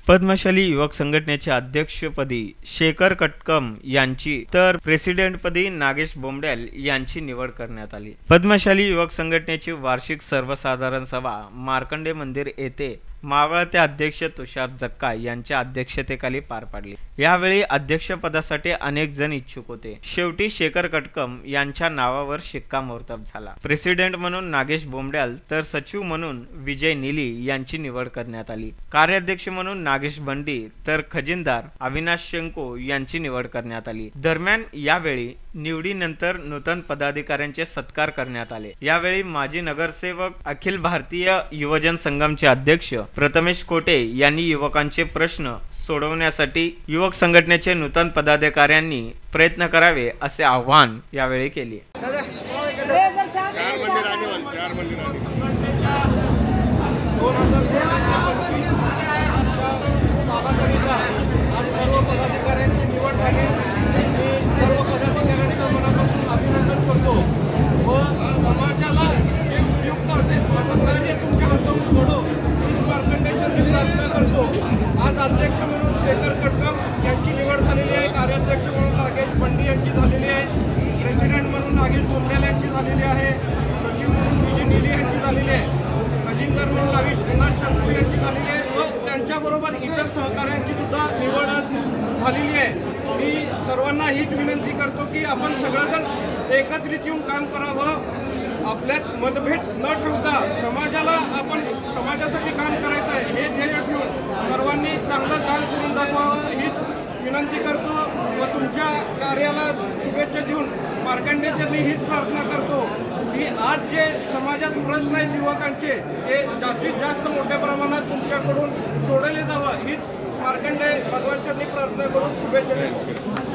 पद्मशाली युवक संघटनेच्या अध्यक्षपदी शेखर कटकम यांची तर प्रेसिडेंटपदी नागेश बोंबडेल यांची निवड करण्यात आली। पद्मशाली युवक संघटनेची वार्षिक सर्वसाधारण सभा मार्कंडे मंदिर येथे मावळते अध्यक्ष तुषार जक्का यांच्या अध्यक्षतेखाली पार पडली। यावेळी अध्यक्षपदासाठी अनेक जण इच्छुक होते। शेवटी शेखर कटकम यांच्या नावावर शिक्कामोर्तब झाला। प्रेसिडेंट म्हणून नागेश बोंबडेल तर सचिव म्हणून विजय निली यांची निवड करण्यात आली। कार्याध्यक्ष म्हणून नागेश बंडी तर खजिनदार अविनाश शंको यांची निवड करण्यात आली। दरम्यान यावेळी निवडीनंतर नूतन पदाधिकाऱ्यांचे सत्कार करण्यात आले। यावेळी माजी नगरसेवक अखिल भारतीय युवजन संघमचे अध्यक्ष प्रथमेश कोटे यांनी युवकांचे प्रश्न सोडवण्यासाठी युवक संघटनेचे नूतन पदाधिकाऱ्यांनी प्रयत्न करावे असे आवाहन यावेळी केले। आज अध्यक्ष म्हणून शेखर कटकम यांची निवड झालेली आहे। कार्याध्यक्ष म्हणून नागेश बंडी यांची झालेली आहे। प्रेसिडेंट म्हणून नागेश बोंबडेल यांची झालेली आहे। सचिव म्हणून विजय निली यांची झालेली आहे। खजिनदार म्हणून अविनाश शंको यांची झालेली आहे व त्यांच्याबरोबर इतर सहकाऱ्यांची सुद्धा निवड आज झालेली आहे। मी सर्वांना हीच विनंती करतो की आपण सगळेजण एकत्रित येऊन काम करावं। आपल्यात मतभेद न ठेवता समाजासाठी काम करायचं आहे हे ध्येय ठेवून सर्वांनी चांगलं काम करून दाखवावं हीच विनंती करतो व तुमच्या कार्याला शुभेच्छा देऊन मार्कंडेंच्या मी हीच प्रार्थना करतो की आज जे समाजात प्रश्न आहेत युवकांचे ते जास्तीत जास्त मोठ्या प्रमाणात तुमच्याकडून सोडवले जावं हीच मार्कंडे भगवानचरणी प्रार्थना करून शुभेच्छा देतो।